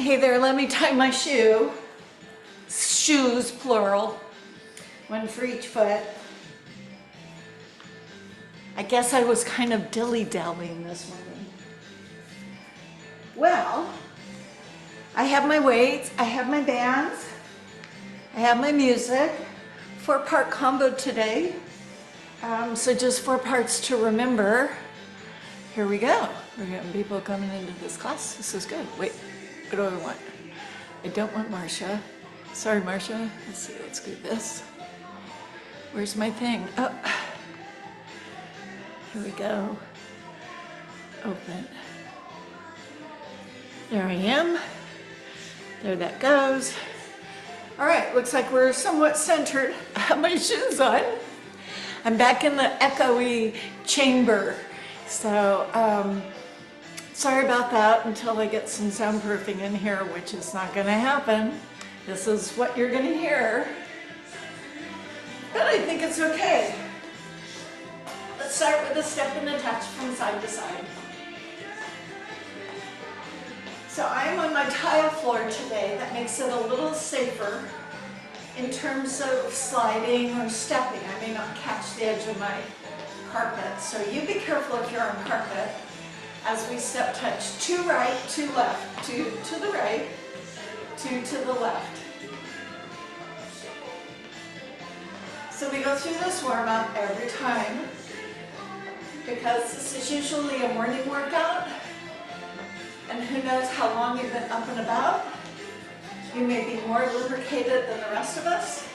Hey there, let me tie my shoe. Shoes, plural. One for each foot. I guess I was kind of dilly-dallying this morning. Well, I have my weights, I have my bands, I have my music. 4-part combo today. So just 4 parts to remember. Here we go. We're getting people coming into this class. This is good. Wait, what do I want? I don't want Marcia. Sorry, Marcia. Let's see, let's do this. Where's my thing? Oh, here we go. Open. There I am. There that goes. All right, looks like we're somewhat centered. I have my shoes on. I'm back in the echoey chamber. So, sorry about that until I get some soundproofing in here, which is not gonna happen. This is what you're gonna hear. But I think it's okay. Let's start with a step and a touch from side to side. So I'm on my tile floor today. That makes it a little safer in terms of sliding or stepping. I may not catch the edge of my carpet. So you be careful if you're on carpet. As we step touch, 2 right, 2 left, 2 to the right, 2 to the left. So we go through this warm up every time because this is usually a morning workout. And who knows how long you've been up and about. You may be more lubricated than the rest of us.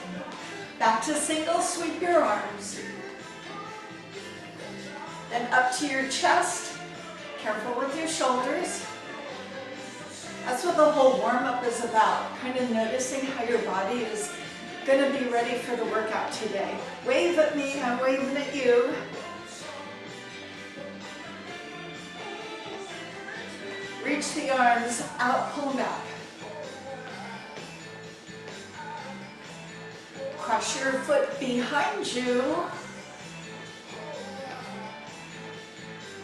Back to single, sweep your arms. Then up to your chest. Careful with your shoulders. That's what the whole warm-up is about. Kind of noticing how your body is going to be ready for the workout today. Wave at me, I'm waving at you. Reach the arms out, pull them back. Cross your foot behind you.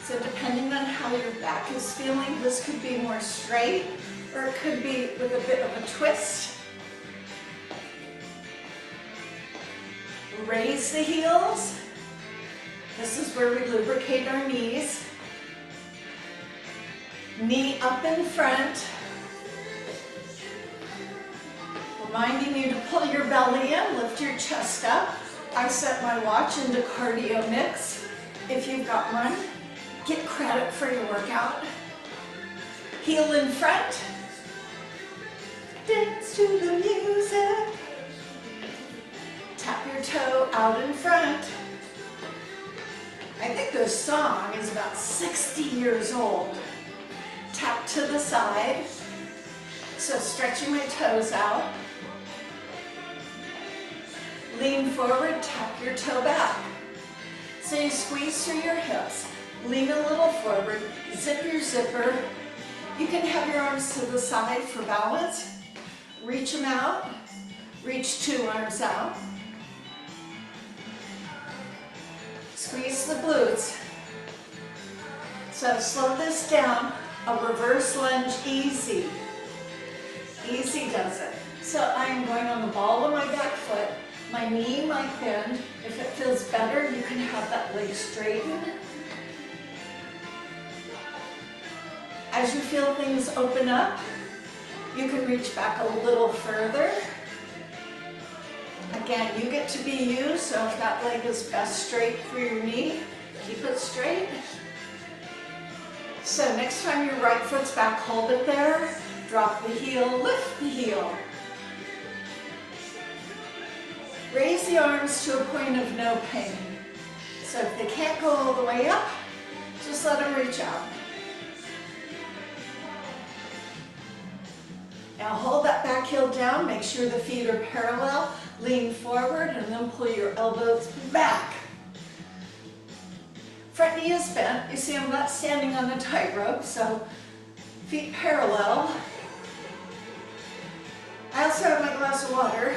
So depending on how your back is feeling, this could be more straight or it could be with a bit of a twist. Raise the heels. This is where we lubricate our knees. Knee up in front. Reminding you to pull your belly in, lift your chest up. I set my watch into cardio mix. If you've got one, get credit for your workout. Heel in front. Dance to the music. Tap your toe out in front. I think this song is about 60 years old. Tap to the side. So stretching my toes out. Lean forward, tap your toe back. So you squeeze through your hips. Lean a little forward, zip your zipper. You can have your arms to the side for balance. Reach them out. Reach 2 arms out. Squeeze the glutes. So slow this down. A reverse lunge, easy. Easy does it. So I'm going on the ball of my back foot. My knee might bend. If it feels better, you can have that leg straightened. As you feel things open up, you can reach back a little further. Again, you get to be you, so if that leg is best straight for your knee, keep it straight. So next time your right foot's back, hold it there. Drop the heel, lift the heel. Raise the arms to a point of no pain. So if they can't go all the way up, just let them reach out. Now hold that back heel down, make sure the feet are parallel, lean forward and then pull your elbows back. Front knee is bent. You see I'm not standing on a tightrope, so feet parallel. I also have my glass of water.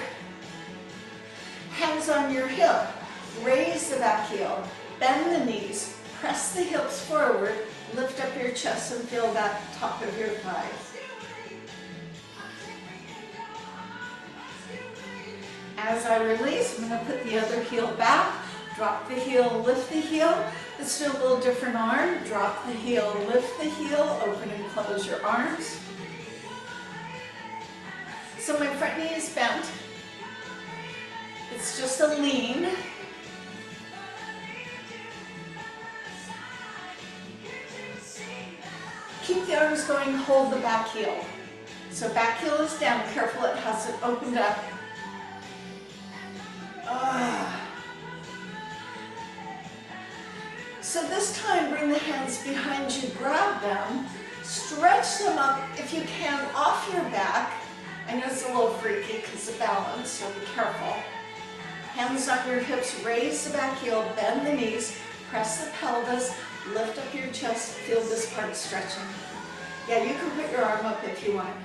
Hands on your hip. Raise the back heel. Bend the knees. Press the hips forward. Lift up your chest and feel that top of your thighs. As I release, I'm going to put the other heel back, drop the heel, lift the heel. Let's do a little different arm. Drop the heel, lift the heel, open and close your arms. So my front knee is bent. It's just a lean. Keep the arms going, hold the back heel. So back heel is down, careful it hasn't opened up. So this time, bring the hands behind you, grab them, stretch them up if you can off your back. I know it's a little freaky because of balance, so be careful. Hands on your hips, raise the back heel, bend the knees, press the pelvis, lift up your chest, feel this part stretching. Yeah, you can put your arm up if you want.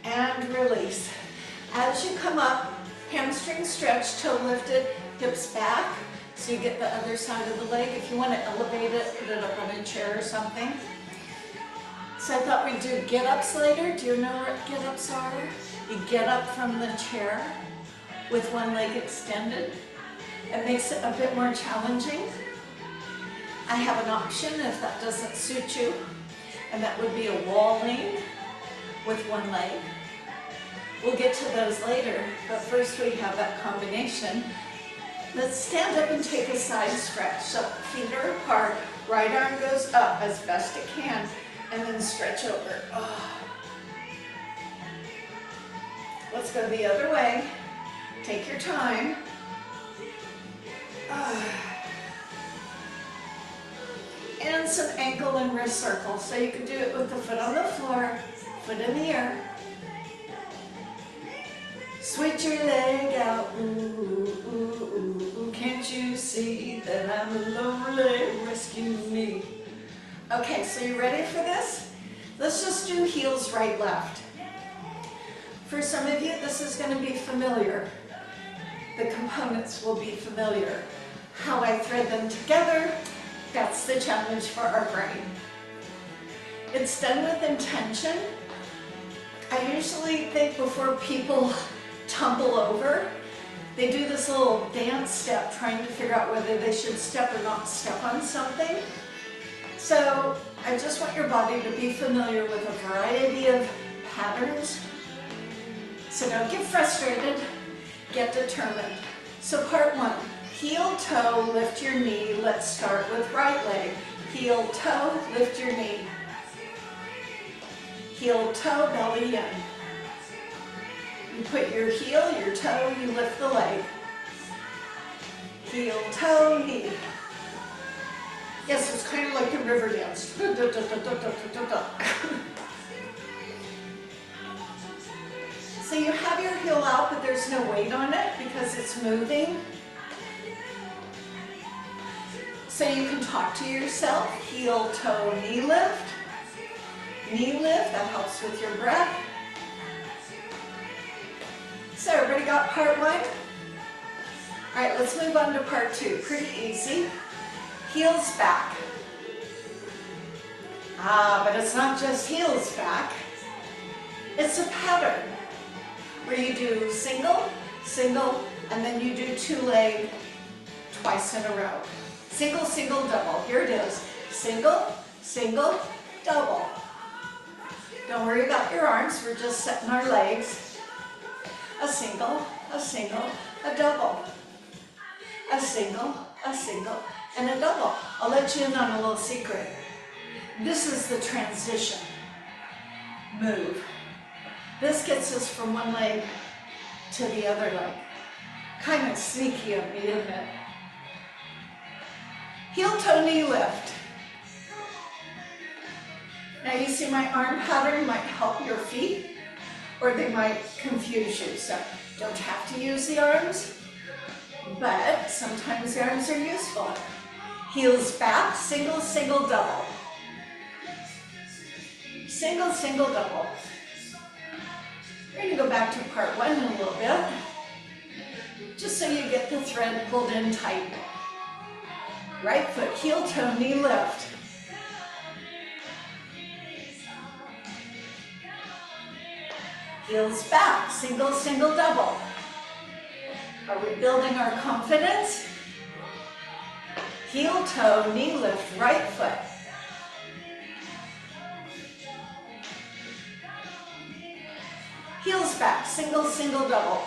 And release. As you come up, hamstring stretch, toe lifted, hips back, so you get the other side of the leg. If you want to elevate it, put it up on a chair or something. So I thought we'd do get-ups later. Do you know what get-ups are? You get up from the chair with one leg extended. It makes it a bit more challenging. I have an option if that doesn't suit you, and that would be a wall lean with one leg. We'll get to those later, but first we have that combination. Let's stand up and take a side stretch. So feet are apart, right arm goes up as best it can, and then stretch over. Let's go the other way. Take your time. And some ankle and wrist circles. So you can do it with the foot on the floor, foot in the air. Switch your leg out, ooh, ooh, ooh, ooh. Can't you see that I'm lonely? Rescue me. Okay, so you ready for this? Let's just do heels right, left. For some of you, this is going to be familiar. The components will be familiar. How I thread them together, that's the challenge for our brain. It's done with intention. I usually think before people tumble over, they do this little dance step trying to figure out whether they should step or not step on something. So I just want your body to be familiar with a variety of patterns. So don't get frustrated, get determined. So part one, heel, toe, lift your knee. Let's start with right leg. Heel, toe, lift your knee. Heel, toe, belly in. You put your heel, your toe, you lift the leg. Heel, toe, knee. Yes, it's kind of like a river dance. So you have your heel out, but there's no weight on it because it's moving. So you can talk to yourself. Heel, toe, knee lift. Knee lift, that helps with your breath. So everybody got part one? All right, let's move on to part two. Pretty easy. Heels back. But it's not just heels back. It's a pattern where you do single, single, and then you do two leg twice in a row. Single, single, double. Here it is. Single, single, double. Don't worry about your arms. We're just setting our legs. A single, a double. A single, and a double. I'll let you in on a little secret. This is the transition move. This gets us from one leg to the other leg. Kind of sneaky of me, isn't it? Heel, toe, knee lift. Now you see my arm pattern might help your feet, or they might confuse you. So don't have to use the arms, but sometimes the arms are useful. Heels back, single, single, double. Single, single, double. We're going to go back to part one in a little bit, just so you get the thread pulled in tight. Right foot, heel, toe, knee lift. Heels back, single, single, double. Are we building our confidence? Heel toe, knee lift, right foot. Heels back, single, single, double.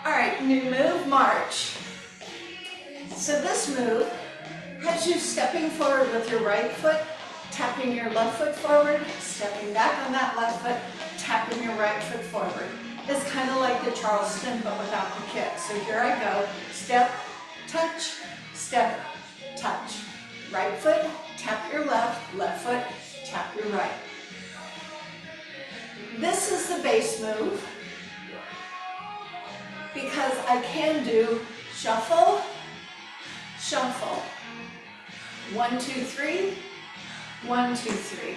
All right, new move, march. So this move has you stepping forward with your right foot, tapping your left foot forward, stepping back on that left foot, tapping your right foot forward. It's kind of like the Charleston, but without the kick. So here I go, step, touch, touch. Right foot, tap your left, left foot, tap your right. This is the base move because I can do shuffle, shuffle. 1, 2, 3, 1, 2, 3.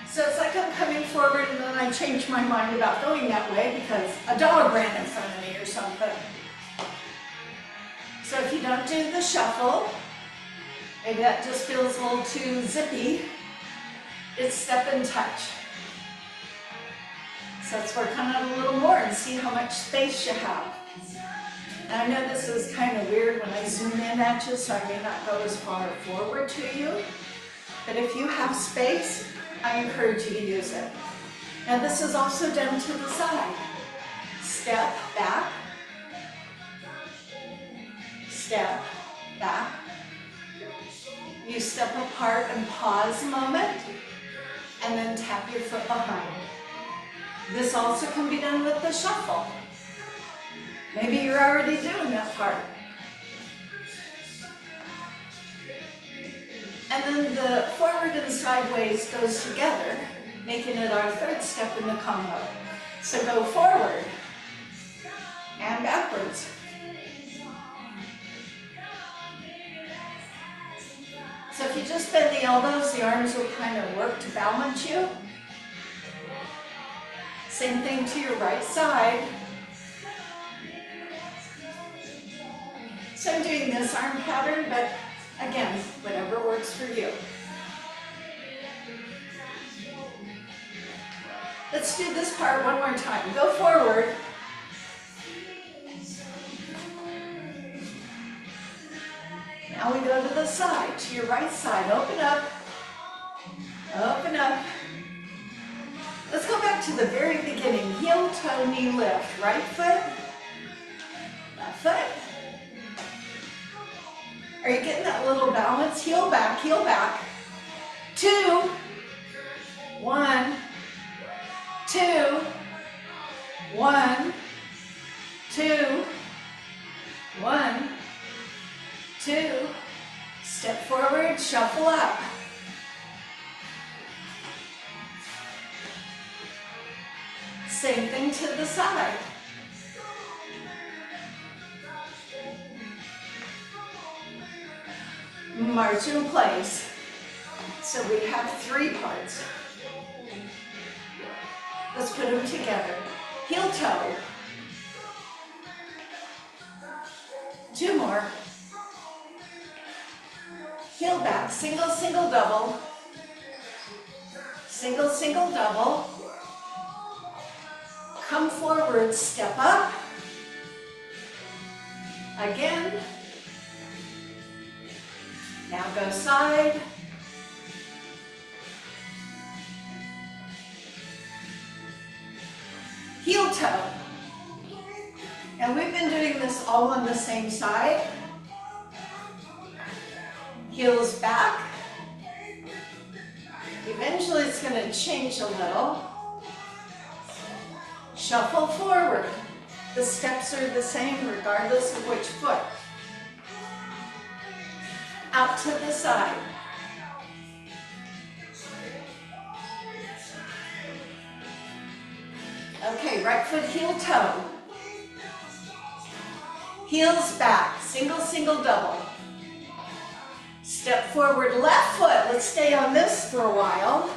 So it's like I'm coming forward and then I change my mind about going that way because a dog ran in front of me or something. So if you don't do the shuffle, maybe that just feels a little too zippy, it's step and touch. So let's work on it a little more and see how much space you have. And I know this is kind of weird when I zoom in at you, so I may not go as far forward to you. But if you have space, I encourage you to use it. Now this is also done to the side. Step back, step back. You step apart and pause a moment, and then tap your foot behind. This also can be done with the shuffle. Maybe you're already doing that part. And then the forward and sideways goes together, making it our third step in the combo. So go forward and backwards. So if you just bend the elbows, the arms will kind of work to balance you. Same thing to your right side. So I'm doing this arm pattern, but again, whatever works for you. Let's do this part one more time. Go forward. Now we go to the side, to your right side. Open up. Open up. Let's go back to the very beginning. Heel, toe, knee lift. Right foot, left foot. Are you getting that little balance? Heel back, 2, 1, 2, 1, 2, 1, 2. Step forward, shuffle up. Same thing to the side. March in place. So we have 3 parts. Let's put them together. Heel toe. 2 more. Heel back, single, single, double. Single, single, double. Come forward, step up. Again. Now go side. Heel toe. And we've been doing this all on the same side. Heels back. Eventually it's going to change a little. Shuffle forward. The steps are the same regardless of which foot. Out to the side. Okay, right foot, heel, toe. Heels back, single, single, double. Step forward, left foot. Let's stay on this for a while.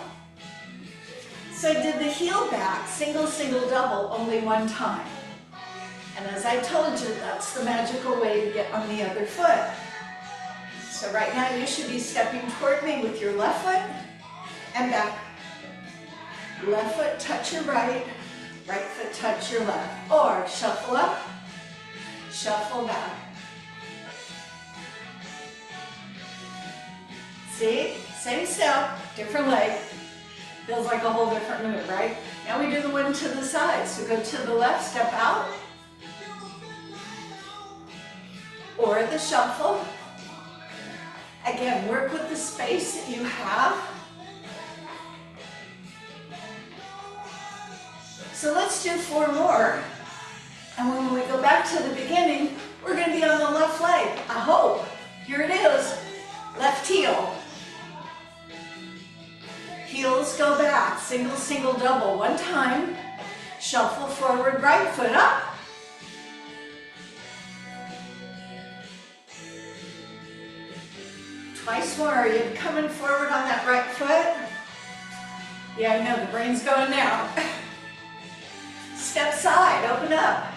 So I did the heel back, single, single, double, only 1 time. And as I told you, that's the magical way to get on the other foot. So right now you should be stepping toward me with your left foot and back. Left foot touch your right, right foot touch your left. Or shuffle up, shuffle back. See, same step, different leg. Feels like a whole different move, right? Now we do the one to the side. So go to the left, step out. Or the shuffle. Again, work with the space that you have. So let's do 4 more. And when we go back to the beginning, we're going to be on the left leg. I hope. Here it is. Left heel. Heels go back. Single, single, double. One time. Shuffle forward, right foot up. Twice more. Are you coming forward on that right foot? Yeah, I know, the brain's going now. Step side, open up.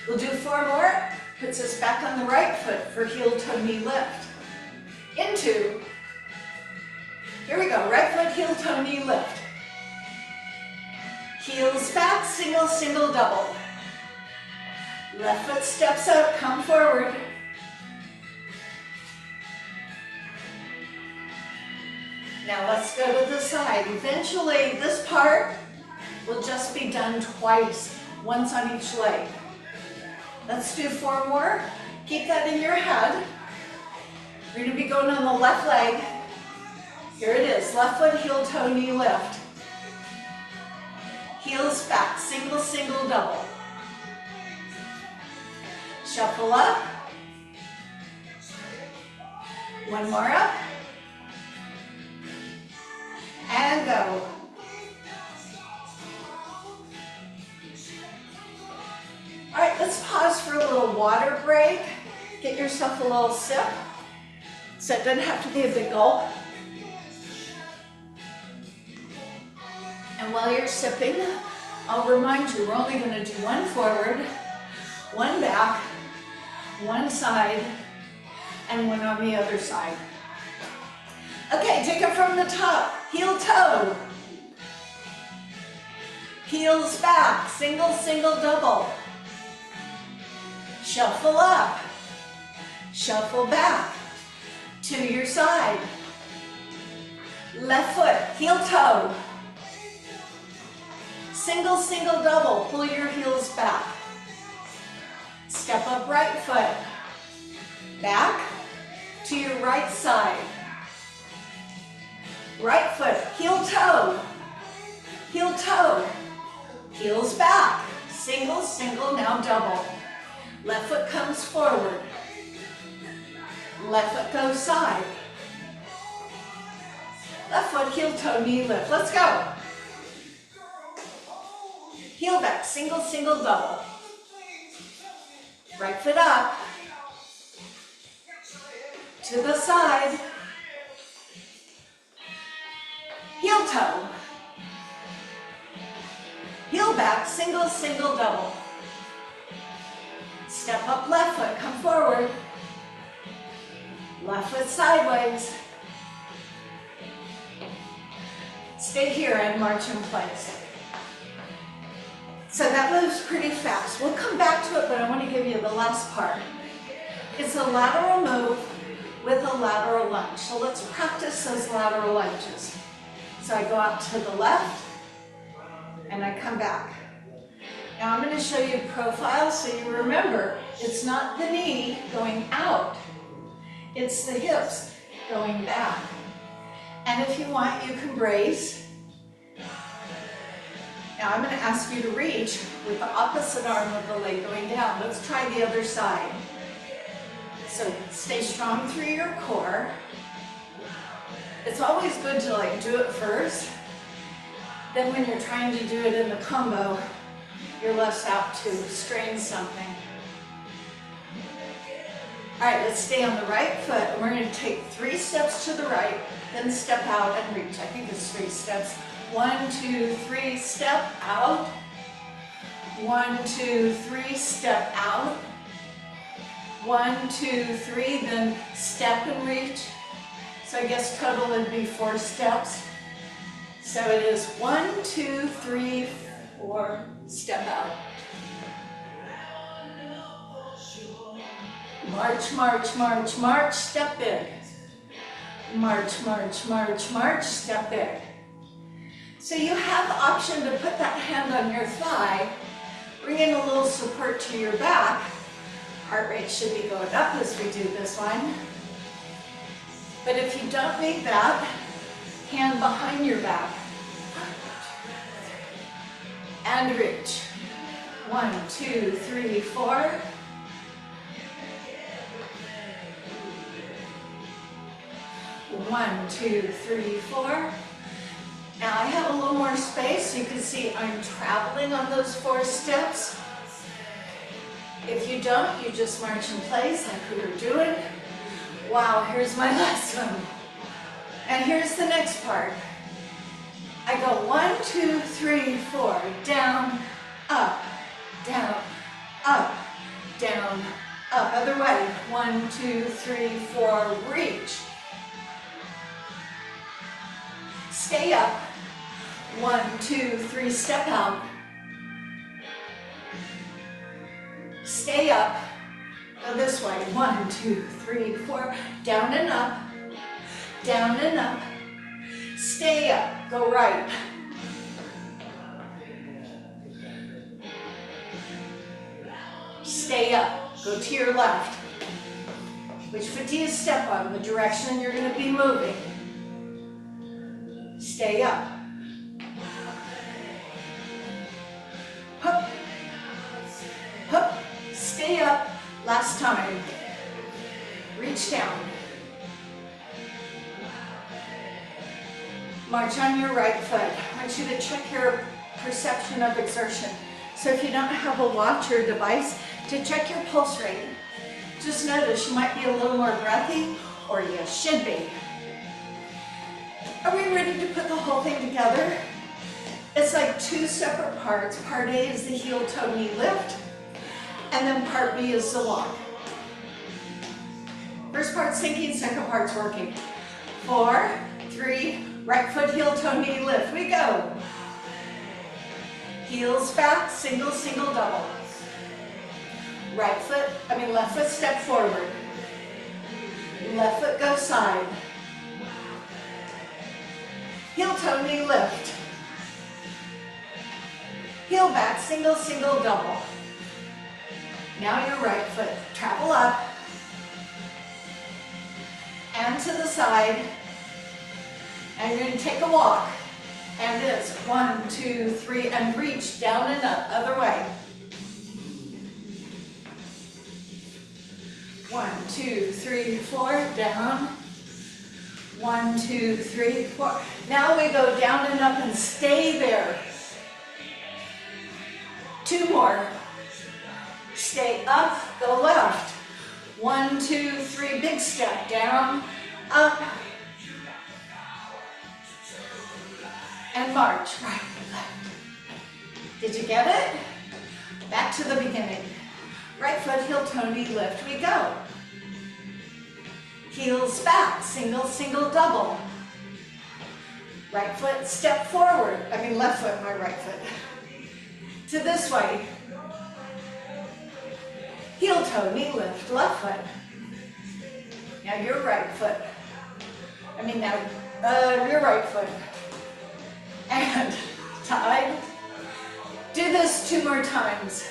We'll do 4 more. Puts us back on the right foot for heel, toe, knee, lift. Into. Here we go, right foot, heel, toe, knee, lift. Heels back, single, single, double. Left foot steps up, come forward. Now let's go to the side. Eventually, this part will just be done twice, once on each leg. Let's do 4 more. Keep that in your head. We're going to be going on the left leg. Here it is, left foot, heel, toe, knee, lift. Heels back, single, single, double. Shuffle up. 1 more up. And go. All right, let's pause for a little water break. Get yourself a little sip. So it doesn't have to be a big gulp. And while you're sipping, I'll remind you, we're only going to do 1 forward, 1 back, 1 side, and 1 on the other side. Okay, take it from the top. Heel, toe. Heels back, single, single, double. Shuffle up. Shuffle back. To your side. Left foot, heel, toe. Single, single, double. Pull your heels back. Step up right foot. Back to your right side. Right foot, heel, toe. Heel, toe. Heels back. Single, single, now double. Left foot comes forward. Left foot goes side. Left foot, heel, toe, knee, lift. Let's go. Heel back, single, single, double. Right foot up. To the side. Heel, toe. Heel back, single, single, double. Step up left foot, come forward. Left foot sideways. Stay here and march in place. So that moves pretty fast. We'll come back to it, but I want to give you the last part. It's a lateral move with a lateral lunge. So let's practice those lateral lunges. So I go out to the left, and I come back. Now I'm going to show you profile so you remember, it's not the knee going out, it's the hips going back. And if you want, you can brace. Now I'm going to ask you to reach with the opposite arm of the leg going down. Let's try the other side. So stay strong through your core. It's always good to do it first. Then when you're trying to do it in the combo, you're less apt to strain something. All right, let's stay on the right foot. And we're going to take 3 steps to the right, then step out and reach. I think it's 3 steps. 1, 2, 3, step out. 1, 2, 3, step out. 1, 2, 3, then step and reach. So I guess total would be 4 steps. So it is 1, 2, 3, 4, step out. March, march, march, march, step big. March, march, march, march, step big. So you have the option to put that hand on your thigh, bring in a little support to your back. Heart rate should be going up as we do this one. But if you don't need that, hand behind your back. And reach. 1, 2, 3, 4. 1, 2, 3, 4. Now I have a little more space. You can see I'm traveling on those 4 steps. If you don't, you just march in place like we were doing. Wow, here's my last one. And here's the next part. I go 1, 2, 3, 4, down, up, down, up, down, up. Other way. 1, 2, 3, 4, reach. Stay up. 1, 2, 3, step out. Stay up. Go this way. 1, 2, 3, 4. Down and up. Down and up. Stay up. Go right. Stay up. Go to your left. Which foot do you step on? The direction you're going to be moving. Stay up. Hup. Hup. Stay up. Last time. Reach down. March on your right foot. I want you to check your perception of exertion. So if you don't have a watch or device, to check your pulse rate. Just notice you might be a little more breathy, or you should be. Are we ready to put the whole thing together? It's like 2 separate parts. Part A is the heel, toe, knee lift, and then part B is the walk. First part's thinking, second part's working. 4, 3, right foot, heel, toe, knee lift. We go. Heels back, single, single, double. Left foot step forward. Left foot go side. Heel, toe, knee lift. Heel back, single, single, double. Now your right foot, travel up. And to the side. And you're going to take a walk. And it's 1, 2, 3, and reach down and up, other way. 1, 2, 3, 4, down. 1, 2, 3, 4. Now we go down and up and stay there. 2 more. Stay up, go left. 1, 2, 3, big step, down, up, and march, right, left. Did you get it? Back to the beginning. Right foot, heel, toe, knee lift, we go. Heels back, single, single, double. Right foot, step forward. Left foot, my right foot. To this way. Heel, toe, knee lift, left foot. Now your right foot. Your right foot. And tied. Do this 2 more times.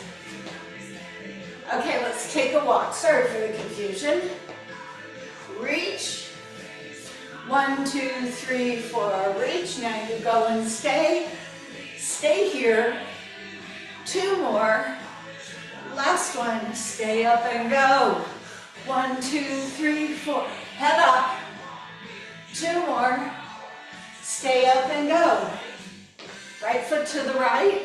Okay, let's take a walk. Sorry for the confusion. Reach. 1, 2, 3, 4, reach. Now you go and stay. Stay here. 2 more. Last one. Stay up and go. 1, 2, 3, 4. Head up. 2 more. Stay up and go. Right foot to the right.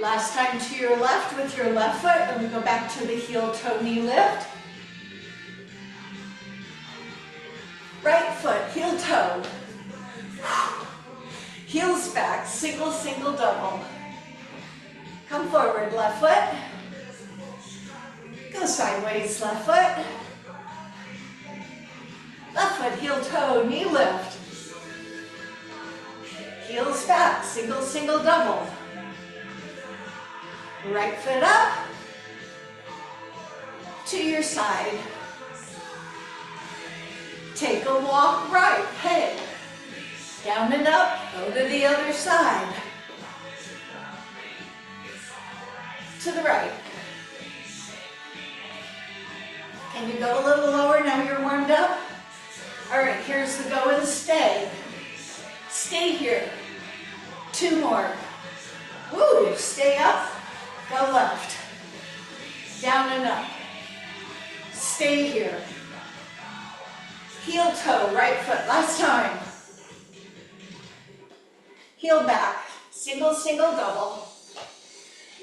Last time to your left with your left foot, and we go back to the heel, toe, knee lift. Right foot, heel, toe. Heels back, single, single, double. Come forward, left foot. Go sideways, left foot. Left foot, heel toe, knee lift. Heels back, single, single, double. Right foot up. To your side. Take a walk right, hey. Down and up, go to the other side. To the right. Can you go a little lower now you're warmed up? All right, here's the go and stay. Stay here. 2 more. Woo, stay up, go left. Down and up. Stay here. Heel toe, right foot, last time. Heel back, single, single, double.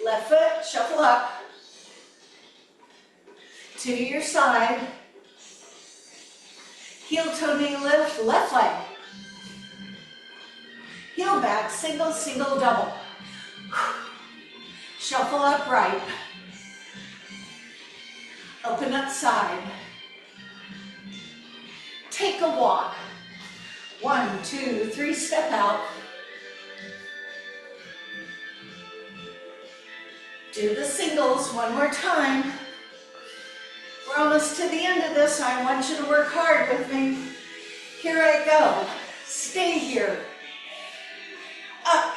Left foot, shuffle up. To your side. Heel toe, knee lift, left leg. Heel back, single, single, double. Shuffle up right. Open up side. Take a walk. 1, 2, 3, step out. Do the singles one more time. We're almost to the end of this, so I want you to work hard with me. Here I go. Stay here. Up.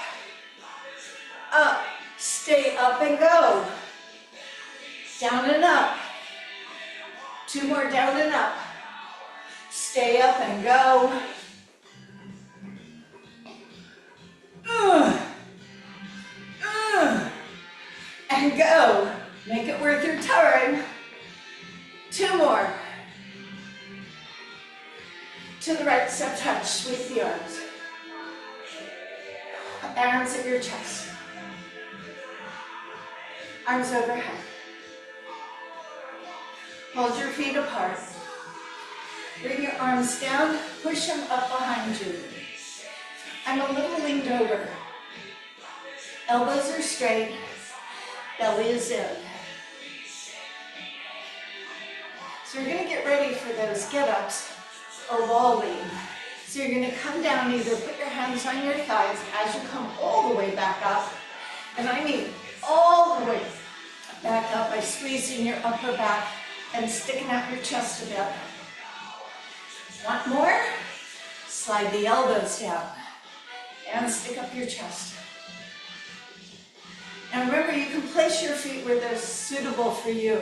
Up. Stay up and go. Down and up. 2 more down and up. Stay up and go. And go. Make it worth your time. 2 more. To the right, step touch, sweep the arms. Arms at your chest. Arms overhead. Hold your feet apart. Bring your arms down, push them up behind you. I'm a little leaned over. Elbows are straight, belly is in. So you're gonna get ready for those get-ups or wall lean. So you're gonna come down, either put your hands on your thighs as you come all the way back up. And I mean all the way back up by squeezing your upper back and sticking out your chest a bit. Want more? Slide the elbows down and stick up your chest. And remember, you can place your feet where they're suitable for you.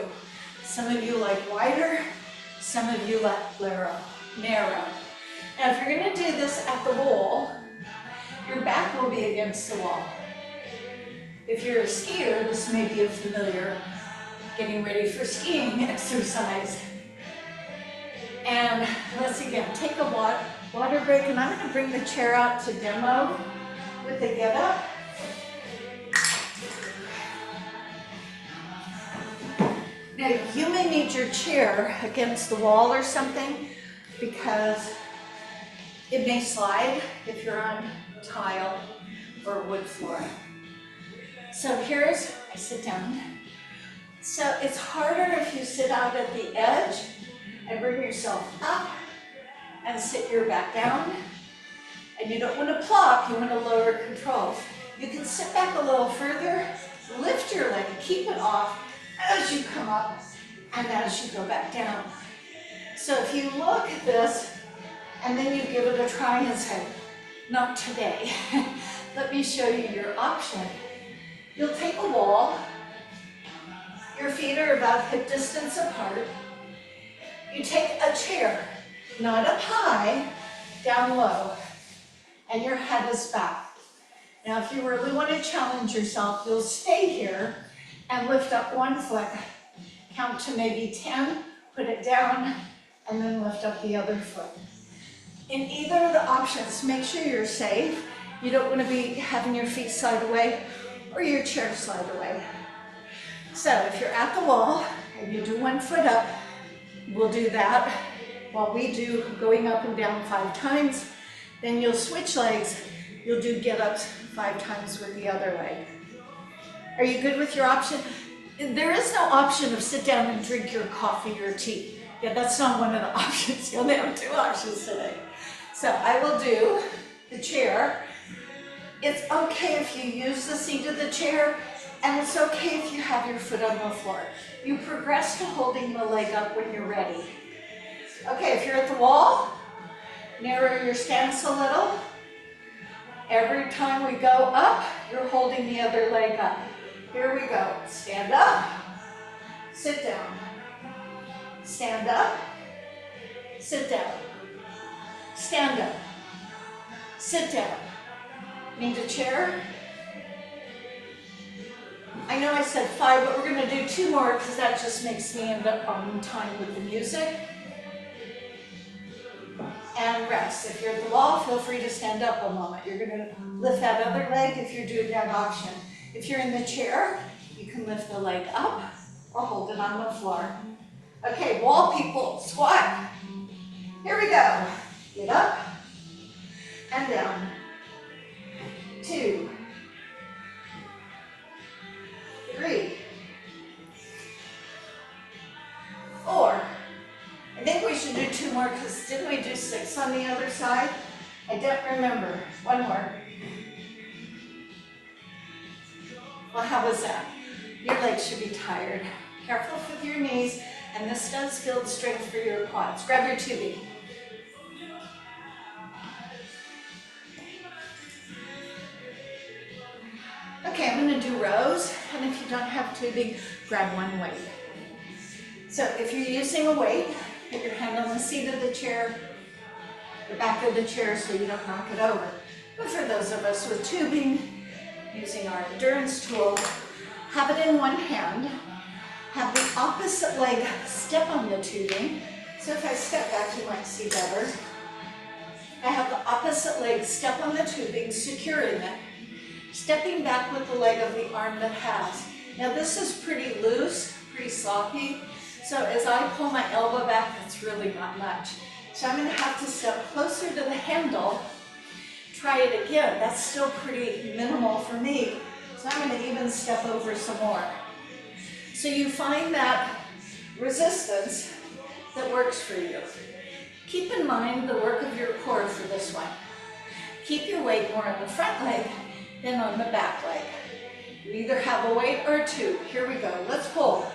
Some of you like wider, some of you like narrow. Now, if you're gonna do this at the wall, your back will be against the wall. If you're a skier, this may be a familiar getting ready for skiing exercise. And let's again, take a water break, and I'm gonna bring the chair out to demo with the get up. Now, you may need your chair against the wall or something because it may slide if you're on tile or wood flooring. So here's, I sit down. So it's harder if you sit out at the edge and bring yourself up and sit your back down. And you don't want to plop, you want to lower control. You can sit back a little further, lift your leg, keep it off as you come up and as you go back down. So if you look at this and then you give it a try and say, not today. Let me show you your option. You'll take a wall, your feet are about hip distance apart. You take a chair, not up high, down low, and your head is back. Now, if you really want to challenge yourself, you'll stay here and lift up one foot, count to maybe 10, put it down, and then lift up the other foot. In either of the options, make sure you're safe. You don't want to be having your feet slide away or your chair slide away. So if you're at the wall and you do one foot up, we'll do that while we do going up and down 5 times. Then you'll switch legs You'll do get-ups 5 times with the other leg. Are you good with your option? There is no option of sit down and drink your coffee or tea. Yeah, that's not one of the options. You only have 2 options today. So I will do the chair. It's okay if you use the seat of the chair, and it's okay if you have your foot on the floor. You progress to holding the leg up when you're ready. Okay, if you're at the wall, narrow your stance a little. Every time we go up, you're holding the other leg up. Here we go. Stand up, sit down. Stand up, sit down. Stand up, sit down. Need a chair? I know I said 5, but we're going to do 2 more because that just makes me end up on time with the music. And rest. If you're at the wall, feel free to stand up a moment. You're going to lift that other leg if you're doing that option. If you're in the chair, you can lift the leg up or hold it on the floor. Okay, wall people, squat. Here we go. Get up and down. 2, 3, 4. I think we should do 2 more because didn't we do 6 on the other side? I don't remember. 1 more. Well, how was that? Your legs should be tired. Careful with your knees, and this does build strength for your quads. Grab your tubing. Okay, I'm going to do rows, and if you don't have tubing, grab 1 weight. So if you're using a weight, put your hand on the seat of the chair, the back of the chair so you don't knock it over. But for those of us with tubing, using our endurance tool, have it in 1 hand, have the opposite leg step on the tubing. So if I step back, you might see better. I have the opposite leg step on the tubing, securing it, stepping back with the leg of the arm that has. Now this is pretty loose, pretty sloppy. So as I pull my elbow back, that's really not much. So I'm going to have to step closer to the handle. Try it again. That's still pretty minimal for me. So I'm going to even step over some more. So you find that resistance that works for you. Keep in mind the work of your core for this one. Keep your weight more on the front leg than on the back leg. You either have a weight or 2. Here we go. Let's pull.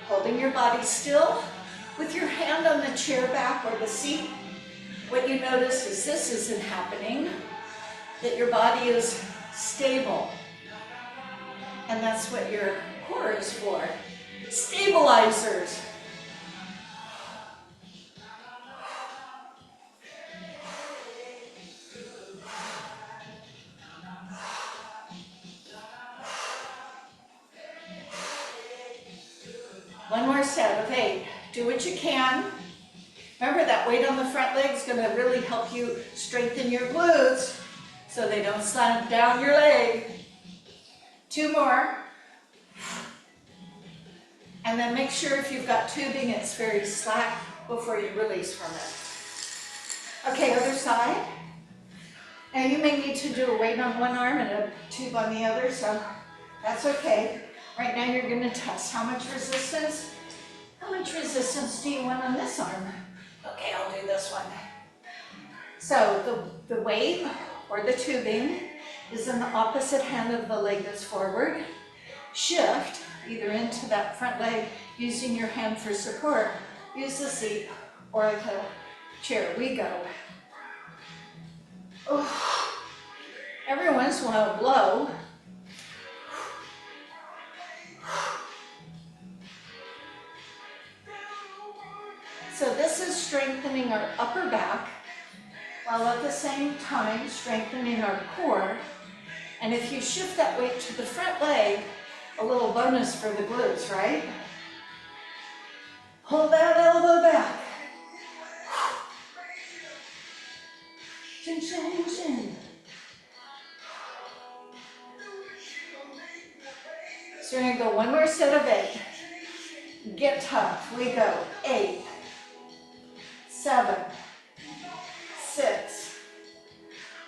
Holding your body still with your hand on the chair back or the seat. What you notice is this isn't happening, that your body is stable. And that's what your core is for. Stabilizers. One more set of 8. Do what you can. Remember that weight on the front leg is going to really help you strengthen your glutes so they don't slant down your leg. 2 more. And then make sure if you've got tubing, it's very slack before you release from it. Okay, other side. Now you may need to do a weight on one arm and a tube on the other, so that's okay. Right now you're going to test how much resistance. How much resistance do you want on this arm? Okay, I'll do this one. So the weight or the tubing is in the opposite hand of the leg that's forward. Shift either into that front leg using your hand for support. Use the seat or the chair. We go. Oh. Every once in a while, blow. So this is strengthening our upper back, while at the same time strengthening our core. And if you shift that weight to the front leg, a little bonus for the glutes, right? Hold that elbow back. Chin, chin, chin. So we're going to go one more set of 8. Get tough. We go 8, 7, 6,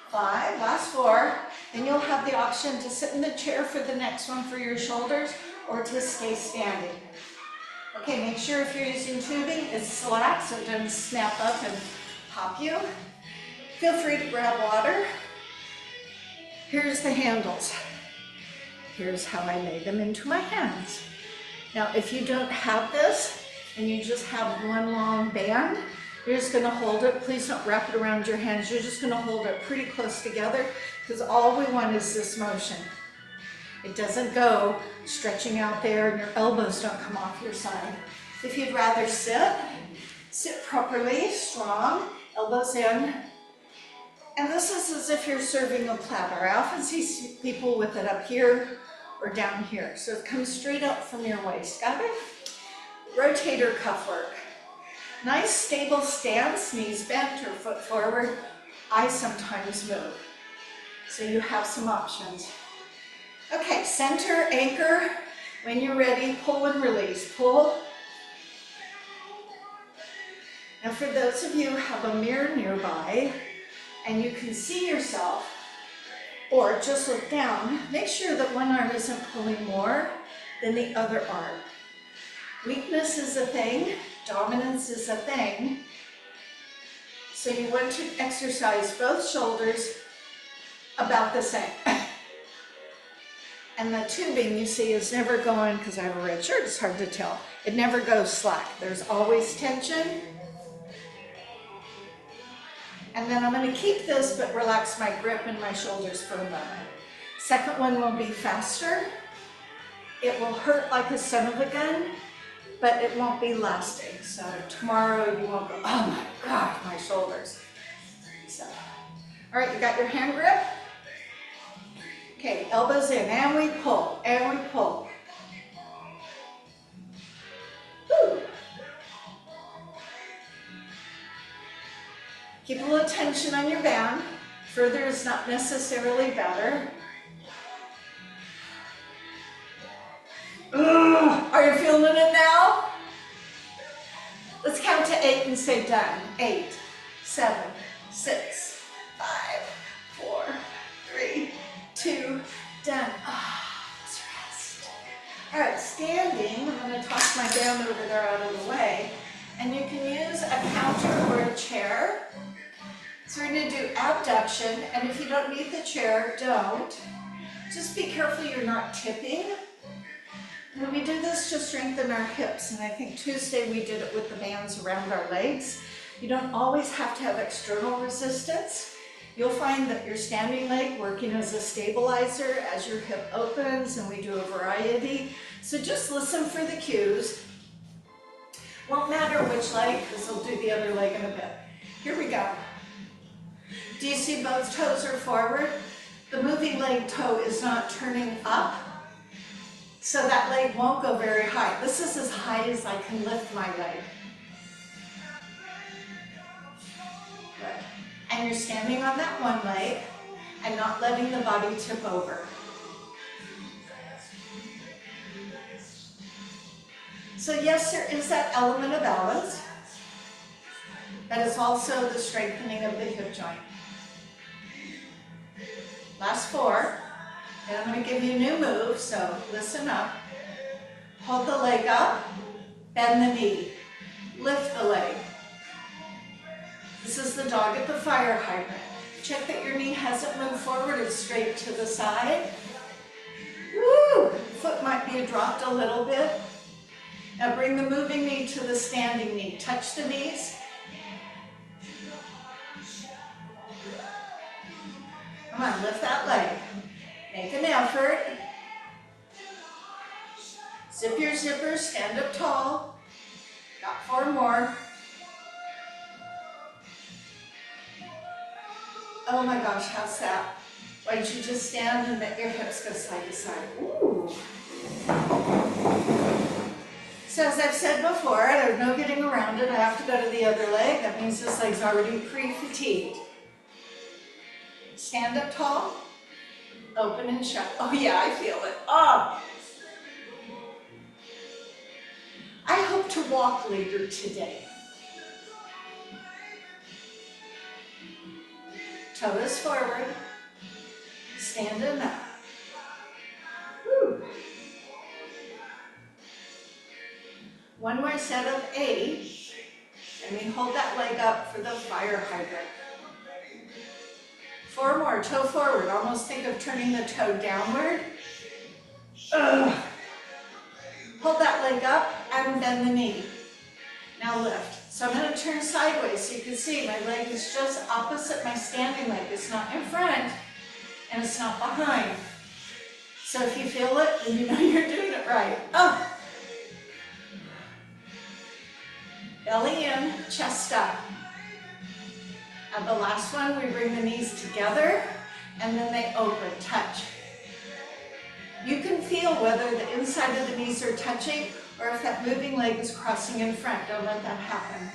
5, last 4. Then you'll have the option to sit in the chair for the next one for your shoulders or to stay standing. Okay, make sure if you're using tubing, it's slack so it doesn't snap up and pop you. Feel free to grab water. Here's the handles. Here's how I lay them into my hands. Now, if you don't have this and you just have one long band, you're just gonna hold it. Please don't wrap it around your hands. You're just gonna hold it pretty close together because all we want is this motion. It doesn't go stretching out there and your elbows don't come off your side. If you'd rather sit properly, strong, elbows in. And this is as if you're serving a platter. I often see people with it up here or down here. So it comes straight up from your waist. Got it? Rotator cuff work. Nice stable stance, knees bent or foot forward. I sometimes move. So you have some options. Okay, center, anchor. When you're ready, pull and release. Pull. Now for those of you who have a mirror nearby and you can see yourself, or just look down, make sure that one arm isn't pulling more than the other arm. Weakness is a thing, dominance is a thing. So you want to exercise both shoulders about the same. And the tubing you see is never going, because I have a red shirt, it's hard to tell. It never goes slack. There's always tension. And then I'm going to keep this, but relax my grip and my shoulders for a moment. Second one will be faster. It will hurt like a son of a gun, but it won't be lasting. So tomorrow you won't go, oh my God, my shoulders. So, all right, you got your hand grip? Okay, elbows in, and we pull, and we pull. Woo. Keep a little tension on your band. Further is not necessarily better. Are you feeling it now? Let's count to 8 and say done. 8, 7, 6, 5, 4, 3, 2, done. Let's rest. All right, standing, I'm going to toss my band over there out of the way, and you can use a counter or a chair. So we're going to do abduction, and if you don't need the chair, don't. Just be careful you're not tipping. And we do this to strengthen our hips, and I think Tuesday we did it with the bands around our legs. You don't always have to have external resistance. You'll find that your standing leg working as a stabilizer as your hip opens, and we do a variety. So just listen for the cues. Won't matter which leg, because we'll do the other leg in a bit. Here we go. Do you see both toes are forward? The moving leg toe is not turning up, so that leg won't go very high. This is as high as I can lift my leg. Good. And you're standing on that one leg and not letting the body tip over. So yes, there is that element of balance. That is also the strengthening of the hip joint. Last 4. And I'm going to give you a new move, so listen up. Hold the leg up, bend the knee, lift the leg. This is the dog at the fire hydrant. Check that your knee hasn't moved forward, it's straight to the side. Woo! Foot might be dropped a little bit. Now bring the moving knee to the standing knee. Touch the knees. Come on, lift that leg. Make an effort. Zip your zippers, stand up tall. Got 4 more. Oh my gosh, how's that? Why don't you just stand and let your hips go side to side. Ooh. So as I've said before, there's no getting around it. I have to go to the other leg. That means this leg's already pre-fatigued. Stand up tall. Open and shut. Oh yeah, I feel it. Oh. I hope to walk later today. Toe is forward. Standing up. Woo. One more set of 8. And we hold that leg up for the fire hydrant. 4 more, toe forward. Almost think of turning the toe downward. Ugh. Hold that leg up and bend the knee. Now lift. So I'm going to turn sideways so you can see my leg is just opposite my standing leg. It's not in front and it's not behind. So if you feel it, then you know you're doing it right. Oh. Belly in, chest up. And the last one, we bring the knees together and then they open, touch. You can feel whether the inside of the knees are touching or if that moving leg is crossing in front. Don't let that happen.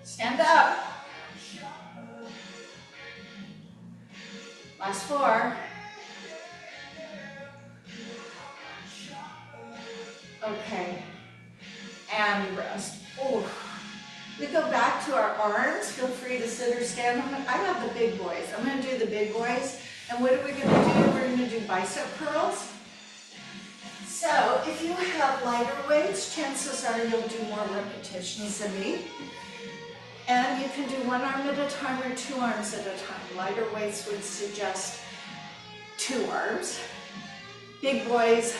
Stand up. Last 4. Okay. And rest. Ooh. We go back to our arms. Feel free to sit or stand. I got the big boys. I'm going to do the big boys. And what are we going to do? We're going to do bicep curls. So if you have lighter weights, chances are you'll do more repetitions than me. And you can do 1 arm at a time or 2 arms at a time. Lighter weights would suggest 2 arms. Big boys,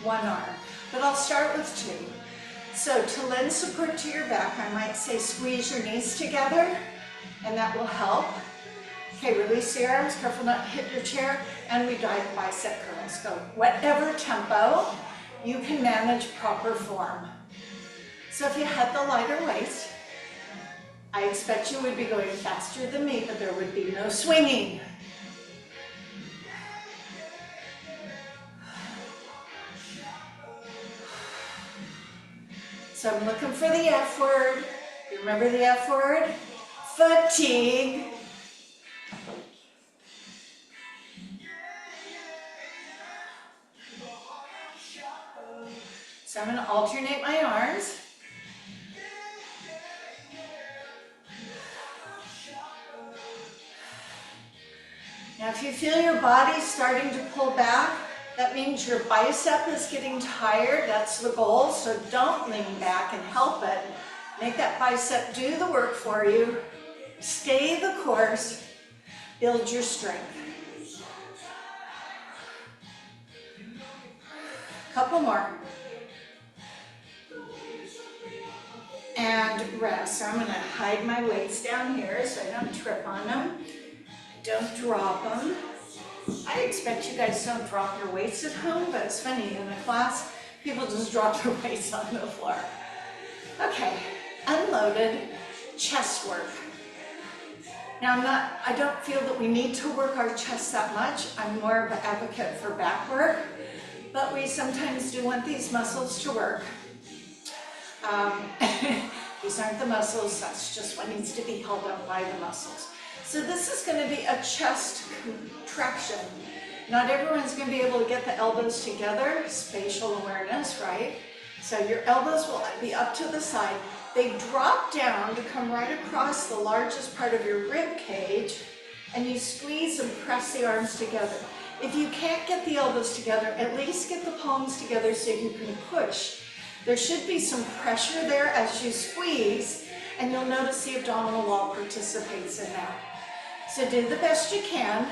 1 arm. But I'll start with 2. So to lend support to your back, I might say squeeze your knees together, and that will help. Okay, release the arms, careful not to hit your chair, and we dive bicep curls. Go whatever tempo you can manage proper form. So if you had the lighter weight, I expect you would be going faster than me, but there would be no swinging. So I'm looking for the F word. You remember the F word? Fatigue. So I'm going to alternate my arms. Now if you feel your body starting to pull back, that means your bicep is getting tired. That's the goal. So don't lean back and help it. Make that bicep do the work for you. Stay the course. Build your strength. Couple more. And rest. So I'm going to hide my weights down here so I don't trip on them. Don't drop them. I expect you guys don't drop your weights at home, but it's funny, in the class, people just drop their weights on the floor. Okay, unloaded chest work. Now I don't feel that we need to work our chest that much. I'm more of an advocate for back work, but we sometimes do want these muscles to work. These aren't the muscles, that's just what needs to be held up by the muscles. So this is going to be a chest contraction. Not everyone's going to be able to get the elbows together, spatial awareness, right? So your elbows will be up to the side. They drop down to come right across the largest part of your rib cage, and you squeeze and press the arms together. If you can't get the elbows together, at least get the palms together so you can push. There should be some pressure there as you squeeze, and you'll notice the abdominal wall participates in that. So do the best you can.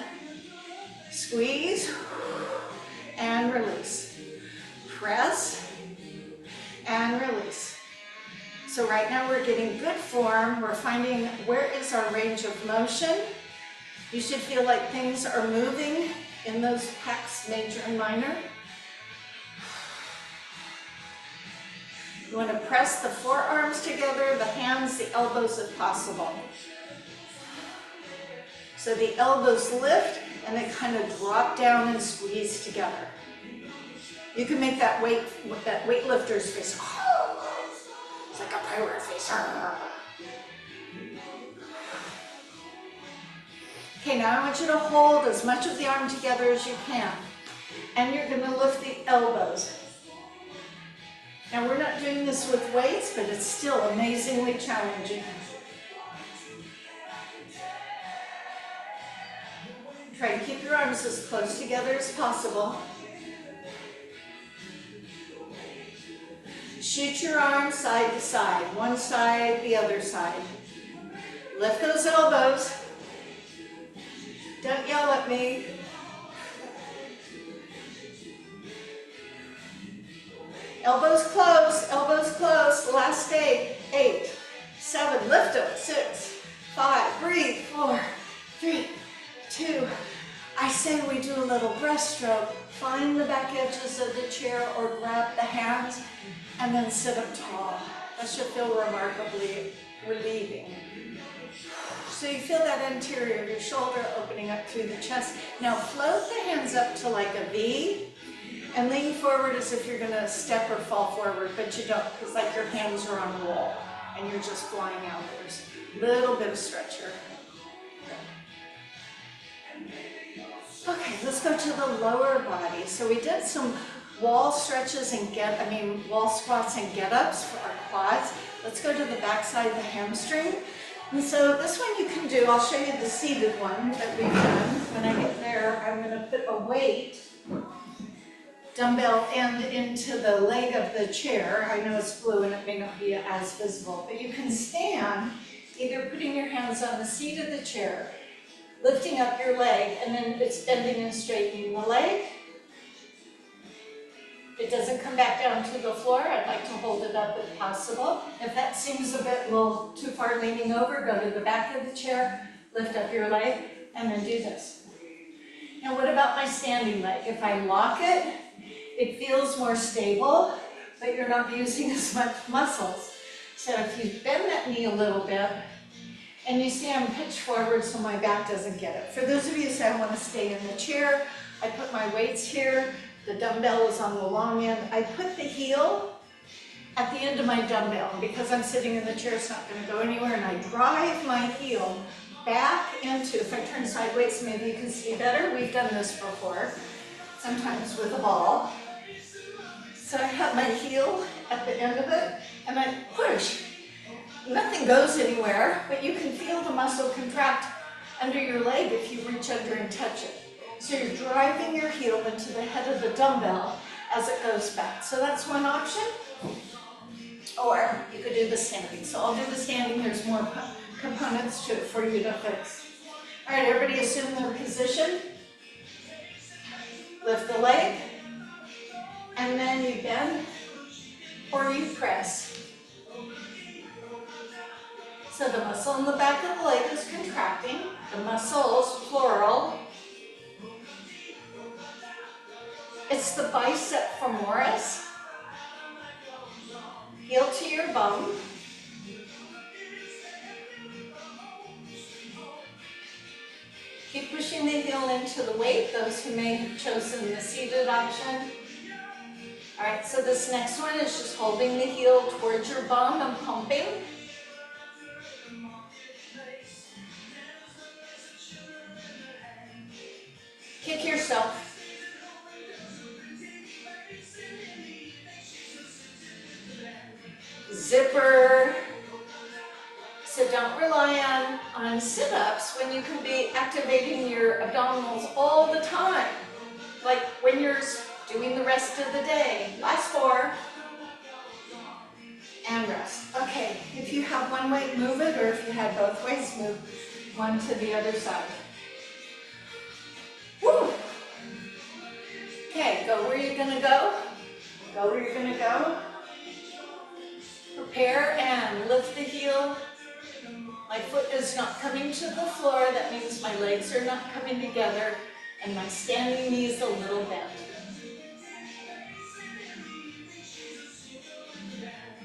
Squeeze and release. Press and release. So right now we're getting good form. We're finding where is our range of motion. You should feel like things are moving in those pecs, major and minor. You want to press the forearms together, the hands, the elbows if possible. So the elbows lift and they kind of drop down and squeeze together. You can make that weightlifter's face. It's like a pirate face. Okay, now I want you to hold as much of the arm together as you can. And you're going to lift the elbows. Now we're not doing this with weights, but it's still amazingly challenging. Try to keep your arms as close together as possible. Shoot your arms side to side, one side, the other side. Lift those elbows. Don't yell at me. Elbows close, last day, 8, 7, lift them, 6, 5, breathe, 4, 3, 2. I say we do a little breaststroke. Find the back edges of the chair or grab the hands and then sit up tall. That should feel remarkably relieving. So you feel that interior of your shoulder opening up through the chest. Now float the hands up to like a V and lean forward as if you're gonna step or fall forward, but you don't, because like your hands are on the wall and you're just flying outwards. Little bit of stretch here. Okay, let's go to the lower body. So we did some wall stretches and wall squats and get-ups for our quads. Let's go to the back side of the hamstring. And so this one you can do, I'll show you the seated one that we've done. When I get there, I'm gonna put a weight, dumbbell end into the leg of the chair. I know it's blue and it may not be as visible, but you can stand either putting your hands on the seat of the chair, lifting up your leg, and then it's bending and straightening the leg. It doesn't come back down to the floor. I'd like to hold it up if possible. If that seems a little too far leaning over, go to the back of the chair, lift up your leg, and then do this. Now what about my standing leg? If I lock it, it feels more stable, but you're not using as much muscles. So if you bend that knee a little bit, and you see I'm pitched forward so my back doesn't get it. For those of you who say I want to stay in the chair, I put my weights here, the dumbbell is on the long end. I put the heel at the end of my dumbbell, and because I'm sitting in the chair, it's not going to go anywhere, and I drive my heel back into, if I turn sideways, maybe you can see better. We've done this before, sometimes with a ball. So I have my heel at the end of it, and I push. Nothing goes anywhere, but you can feel the muscle contract under your leg if you reach under and touch it. So you're driving your heel into the head of the dumbbell as it goes back. So that's one option. Or you could do the standing. So I'll do the standing. There's more components to it for you to fix. All right, everybody assume their position. Lift the leg. And then you bend or you press. So the muscle in the back of the leg is contracting. The muscles, plural. It's the bicep femoris. Heel to your bum. Keep pushing the heel into the weight, those who may have chosen the seated option. All right, so this next one is just holding the heel towards your bum and pumping. Kick yourself. Zipper. So don't rely on sit-ups when you can be activating your abdominals all the time. Like when you're doing the rest of the day. Last 4. And rest. Okay, if you have one weight, move it, or if you had both ways, move one to the other side. Woo! Okay, go where you're gonna go. Go where you're gonna go. Prepare and lift the heel. My foot is not coming to the floor. That means my legs are not coming together, and my standing knee is a little bent.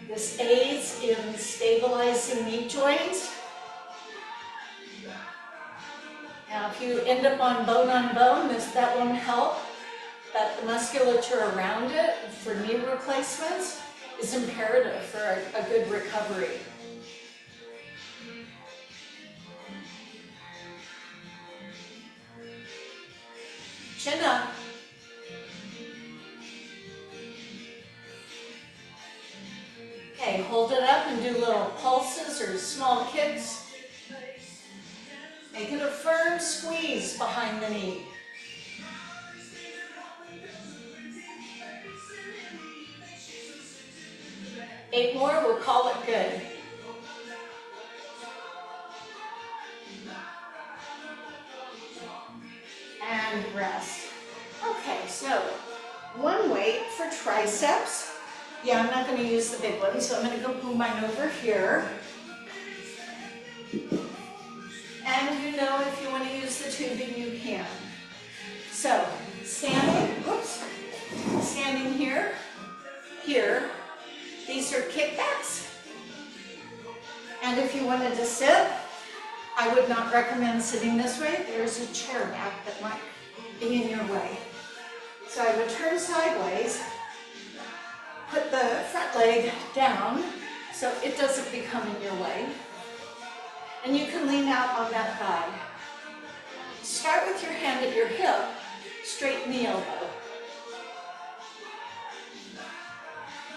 This aids in stabilizing knee joints. Now, if you end up on bone, that won't help, but the musculature around it for knee replacements is imperative for a good recovery. Chin up. Okay, hold it up and do little pulses or small kicks. Make it a firm squeeze behind the knee. 8 more, we'll call it good. And rest. Okay, so one weight for triceps. Yeah, I'm not going to use the big one, so I'm going to go move mine over here. And you know, if you want to use the tubing, you can. So, standing, whoops, standing here, here. These are kickbacks. And if you wanted to sit, I would not recommend sitting this way. There's a chair back that might be in your way. So I would turn sideways, put the front leg down so it doesn't become in your way. And you can lean out on that thigh. Start with your hand at your hip, straighten the elbow.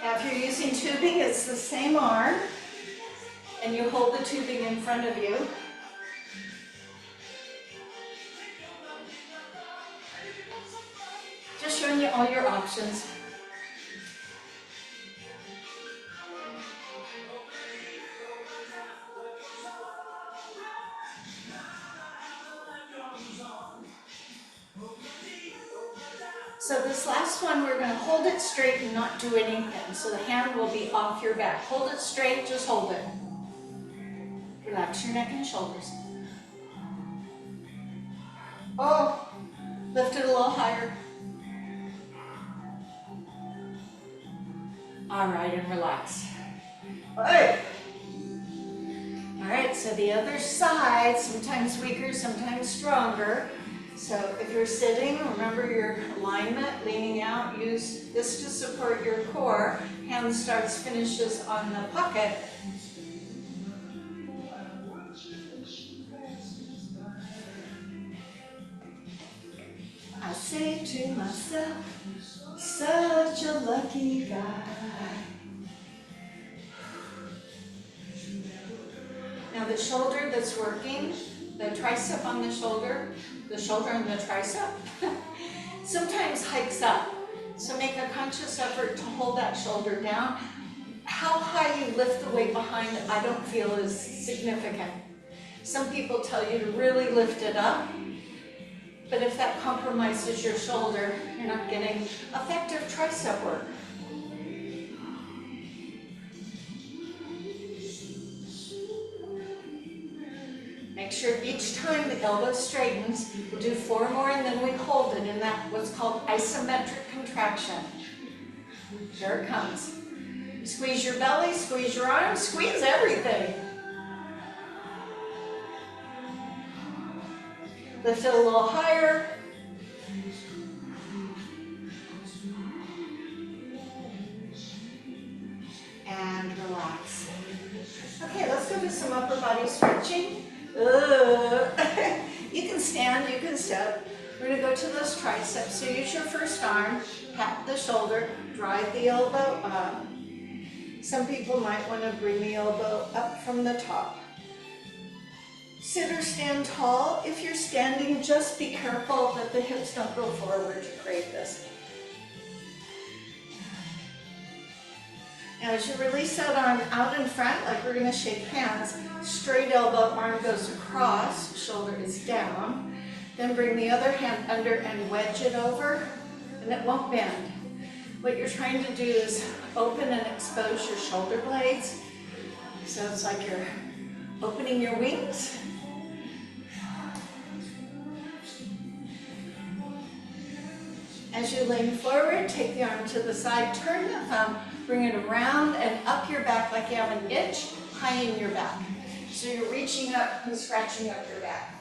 Now if you're using tubing, it's the same arm, and you hold the tubing in front of you. Just showing you all your options. So this last one, we're going to hold it straight and not do anything. So the hand will be off your back. Hold it straight, just hold it. Relax your neck and shoulders. Oh, lift it a little higher. All right, and relax. All right, so the other side, sometimes weaker, sometimes stronger. So if you're sitting, remember your alignment, leaning out, use this to support your core. Hand starts, finishes on the pocket. I say to myself, such a lucky guy. Now the shoulder that's working, the tricep on the shoulder and the tricep, sometimes hikes up. So make a conscious effort to hold that shoulder down. How high you lift the weight behind, I don't feel is significant. Some people tell you to really lift it up, but if that compromises your shoulder, you're not getting effective tricep work. Make sure each time the elbow straightens, we'll do 4 more and then we hold it in that what's called isometric contraction. Here it comes. Squeeze your belly, squeeze your arms, squeeze everything. Lift it a little higher. And relax. Okay, let's go do some upper body stretching. You can stand, you can step. We're going to go to those triceps. So use your first arm, pat the shoulder, drive the elbow up. Some people might want to bring the elbow up from the top. Sit or stand tall. If you're standing, just be careful that the hips don't go forward to create this. Now as you release that arm out in front, like we're going to shake hands, straight elbow, arm goes across, shoulder is down. Then bring the other hand under and wedge it over, and it won't bend. What you're trying to do is open and expose your shoulder blades. So it's like you're opening your wings. As you lean forward, take the arm to the side, turn the thumb, bring it around and up your back like you have an itch, high in your back. So you're reaching up and scratching up your back.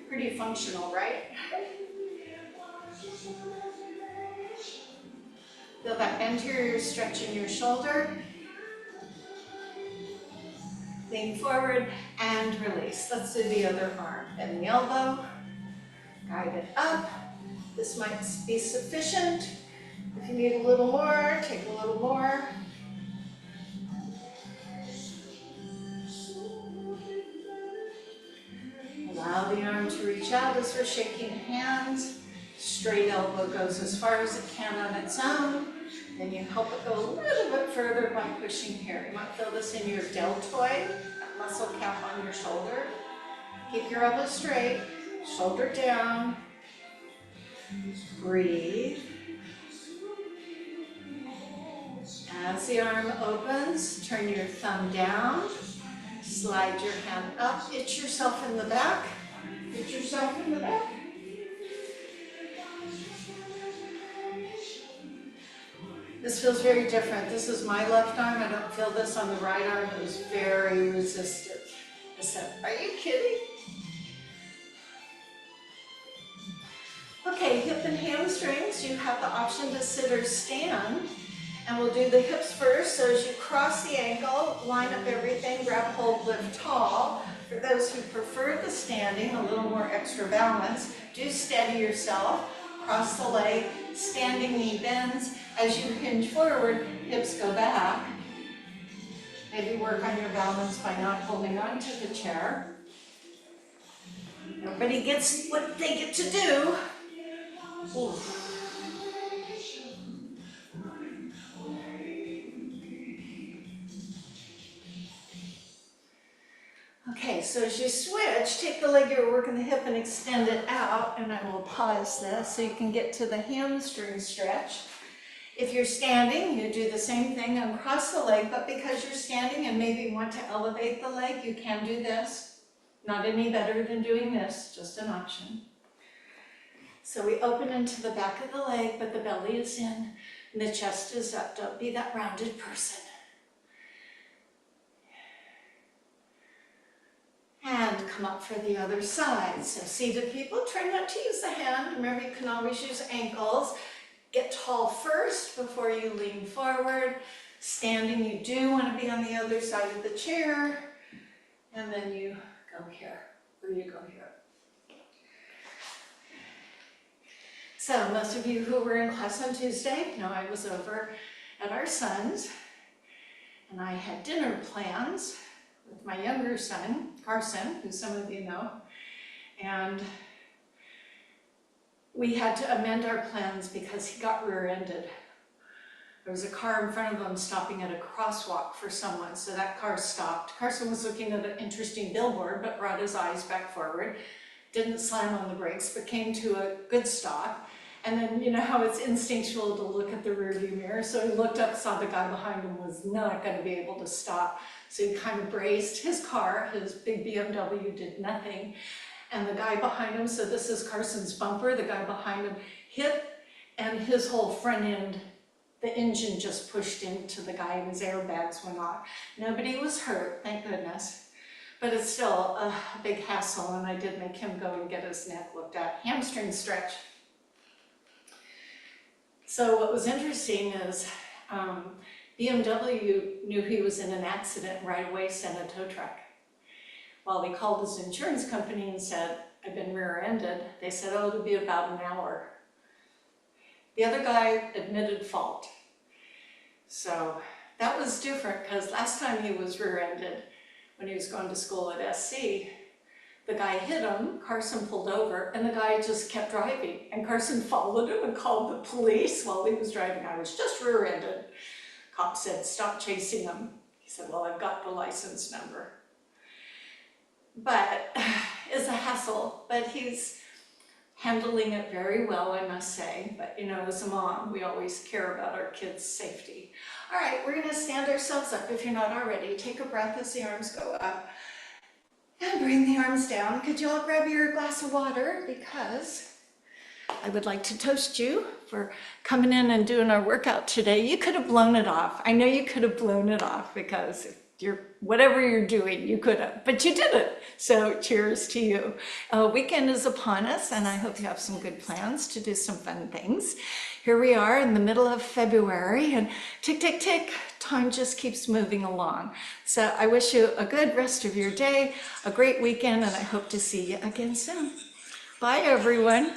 Pretty functional, right? Feel that bend here, you're stretching your shoulder. Lean forward and release. Let's do the other arm. Bend the elbow, guide it up. This might be sufficient. If you need a little more, take a little more. Allow the arm to reach out as we're shaking hands. Straight elbow goes as far as it can on its own. Then you help it go a little bit further by pushing here. You might feel this in your deltoid, that muscle cap on your shoulder. Keep your elbow straight, shoulder down. Breathe. As the arm opens, turn your thumb down. Slide your hand up. Itch yourself in the back. Itch yourself in the back. This feels very different. This is my left arm. I don't feel this on the right arm. It was very resistant. I said, are you kidding? Okay, hip and hamstrings. You have the option to sit or stand. And we'll do the hips first. So as you cross the ankle, line up everything, grab, hold, lift tall. For those who prefer the standing, a little more extra balance, do steady yourself. Cross the leg, standing knee bends. As you hinge forward, hips go back. Maybe work on your balance by not holding on to the chair. Everybody gets what they get to do. Ooh. Okay, so as you switch, take the leg you're working the hip and extend it out, and I will pause this so you can get to the hamstring stretch. If you're standing, you do the same thing, uncross the leg, but because you're standing and maybe want to elevate the leg, you can do this. Not any better than doing this, just an option. So we open into the back of the leg, but the belly is in, and the chest is up. Don't be that rounded person. And come up for the other side. So seated people, try not to use the hand. Remember, you can always use ankles. Get tall first before you lean forward. Standing, you do want to be on the other side of the chair. And then you go here, or you go here. So most of you who were in class on Tuesday know I was over at our son's, and I had dinner plans with my younger son, Carson, who some of you know, and we had to amend our plans because he got rear-ended. There was a car in front of him stopping at a crosswalk for someone, so that car stopped. Carson was looking at an interesting billboard, but brought his eyes back forward, didn't slam on the brakes, but came to a good stop. And then, you know how it's instinctual to look at the rearview mirror, so he looked up, saw the guy behind him was not going to be able to stop. So he kind of braced his car, his big BMW did nothing. And the guy behind him, so this is Carson's bumper, the guy behind him hit, and his whole front end, the engine just pushed into the guy and his airbags went off. Nobody was hurt, thank goodness. But it's still a big hassle, and I did make him go and get his neck looked at. Hamstring stretch. So what was interesting is BMW knew he was in an accident and right away sent a tow truck. Well, he called his insurance company and said, I've been rear-ended. They said, oh, it'll be about an hour. The other guy admitted fault. So that was different because last time he was rear-ended, when he was going to school at SC, the guy hit him, Carson pulled over, and the guy just kept driving. And Carson followed him and called the police while he was driving. I was just rear-ended. Cop said, stop chasing him. He said, well, I've got the license number. But it's a hassle, but he's handling it very well, I must say. But you know, as a mom, we always care about our kids' safety. All right, we're gonna stand ourselves up if you're not already. Take a breath as the arms go up. And bring the arms down. Could you all grab your glass of water? Because I would like to toast you for coming in and doing our workout today. You could have blown it off. I know you could have blown it off because whatever you're doing, you could have, but you did it. So cheers to you. Weekend is upon us, and I hope you have some good plans to do some fun things. Here we are in the middle of February, and tick, tick, tick, time just keeps moving along. So I wish you a good rest of your day, a great weekend, and I hope to see you again soon. Bye, everyone.